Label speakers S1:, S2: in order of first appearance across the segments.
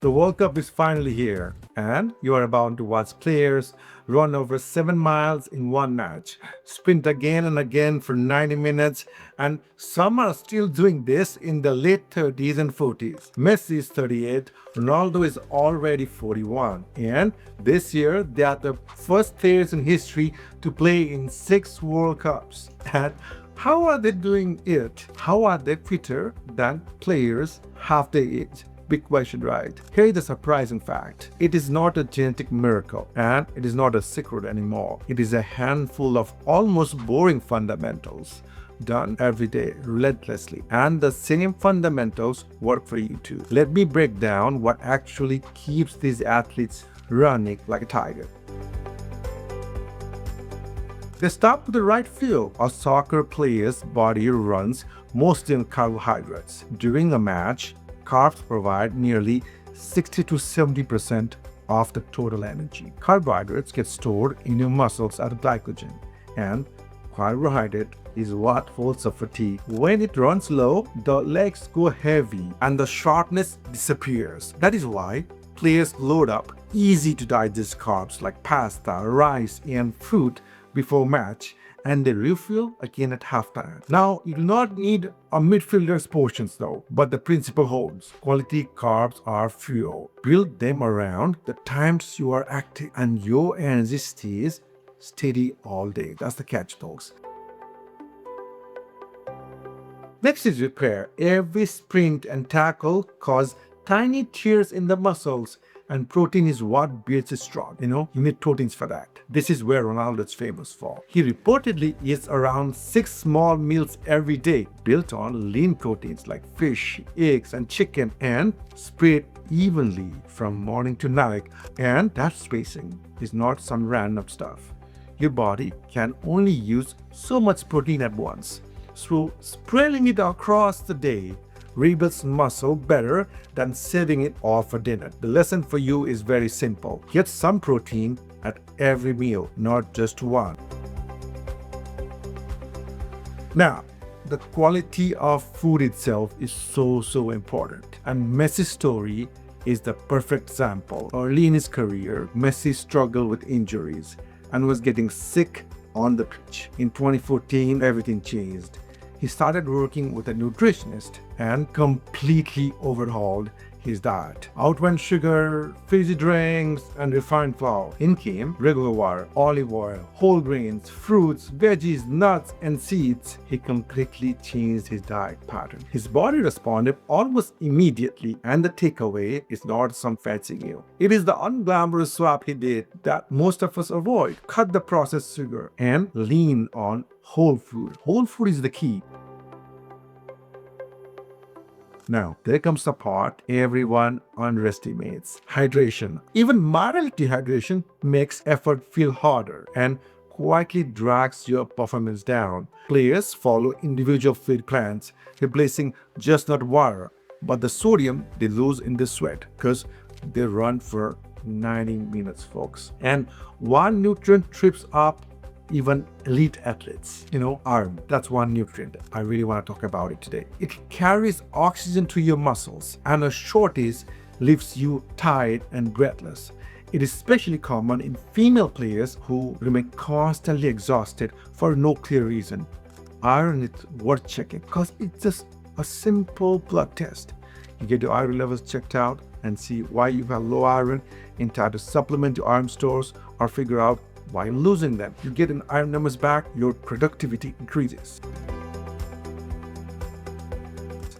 S1: The World Cup is finally here, and you are about to watch players run over 7 miles in one match, sprint again and again for 90 minutes, and some are still doing this in the late 30s and 40s. Messi is 38, Ronaldo is already 41, and this year they are the first players in history to play in 6 World Cups. And how are they doing it? How are they fitter than players half their age? Big question, right? Here is the surprising fact. It is not a genetic miracle, and it is not a secret anymore. It is a handful of almost boring fundamentals done every day relentlessly, and the same fundamentals work for you too. Let me break down what actually keeps these athletes running like a tiger. They start with the right fuel. A soccer player's body runs mostly on carbohydrates. During a match, carbs provide nearly 60 to 70% of the total energy. Carbohydrates get stored in your muscles as glycogen, and carbohydrate is what holds up fatigue. When it runs low, the legs go heavy and the sharpness disappears. That is why players load up easy to digest carbs like pasta, rice, and fruit before match, and they refuel again at halftime. Now, you do not need a midfielder's portions though, but the principle holds. Quality carbs are fuel. Build them around the times you are active and your energy stays steady all day. That's the catch, folks. Next is repair. Every sprint and tackle cause tiny tears in the muscles, and protein is what builds it strong. You need proteins for that. This is where Ronaldo is famous for. He reportedly eats around 6 small meals every day, built on lean proteins like fish, eggs, and chicken, and spread evenly from morning to night. And that spacing is not some random stuff. Your body can only use so much protein at once. So spreading it across the day rebuilds muscle better than saving it all for dinner. The lesson for you is very simple. Get some protein at every meal, not just one. Now, the quality of food itself is so important. And Messi's story is the perfect example. Early in his career, Messi struggled with injuries and was getting sick on the pitch. In 2014, everything changed. He started working with a nutritionist and completely overhauled his diet. Out went sugar, fizzy drinks, and refined flour. In came regular water, olive oil, whole grains, fruits, veggies, nuts, and seeds. He completely changed his diet pattern. His body responded almost immediately, and the takeaway is not some fancy meal. It is the unglamorous swap he did that most of us avoid. Cut the processed sugar and lean on whole food. Whole food is the key. Now, there comes the part everyone underestimates. Hydration. Even mild dehydration makes effort feel harder and quietly drags your performance down. Players follow individual feed plans, replacing just not water, but the sodium they lose in the sweat because they run for 90 minutes, folks. And one nutrient trips up even elite athletes. Iron. That's one nutrient. I really want to talk about it today. It carries oxygen to your muscles, and a shortage leaves you tired and breathless. It is especially common in female players who remain constantly exhausted for no clear reason. Iron is worth checking because it's just a simple blood test. You get your iron levels checked out and see why you have low iron, and try to supplement your iron stores or figure out why you're losing them. You get an iron numbers back, your productivity increases.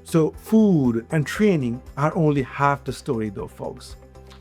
S1: So food and training are only half the story though, folks.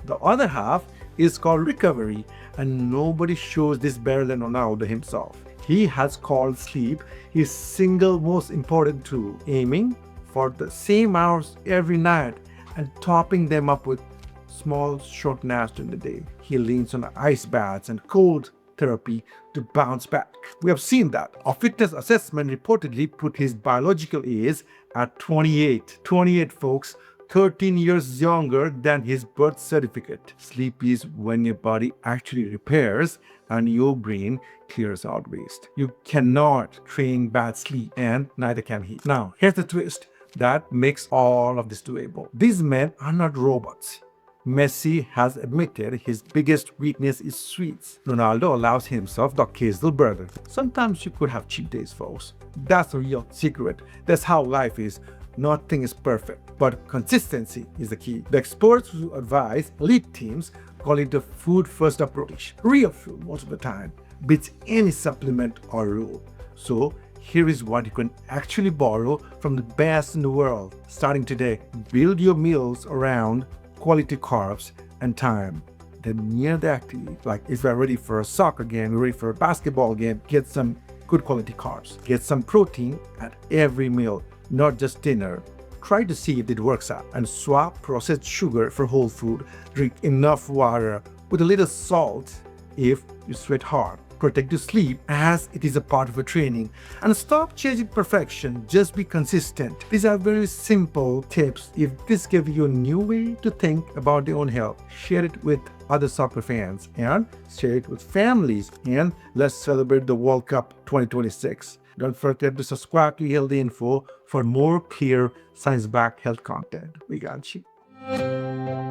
S1: The other half is called recovery, and nobody shows this better than Ronaldo himself. He has called sleep his single most important tool, aiming for the same hours every night and topping them up with small short naps during the day. He leans on ice baths and cold therapy to bounce back. We have seen that. A fitness assessment reportedly put his biological age at 28. 28, folks. 13 years younger than his birth certificate. Sleep is when your body actually repairs and your brain clears out waste. You cannot train bad sleep, and neither can he. Now, here's the twist that makes all of this doable. These men are not robots. Messi has admitted his biggest weakness is sweets. Ronaldo allows himself the occasional burger. Sometimes you could have cheat days, folks. That's the real secret. That's how life is. Nothing is perfect, but consistency is the key. The experts who advise elite teams call it the food-first approach. Real food, most of the time, beats any supplement or rule. So, here is what you can actually borrow from the best in the world. Starting today, build your meals around quality carbs and time. Then near the activity, like if you're ready for a soccer game, you're ready for a basketball game, get some good quality carbs. Get some protein at every meal, not just dinner. Try to see if it works out and swap processed sugar for whole food. Drink enough water with a little salt if you sweat hard. Protect your sleep as it is a part of a training. And stop chasing perfection, just be consistent. These are very simple tips. If this gives you a new way to think about your own health, share it with other soccer fans and share it with families. And let's celebrate the World Cup 2026. Don't forget to subscribe to Healthy Info for more clear, science-backed health content. We got you.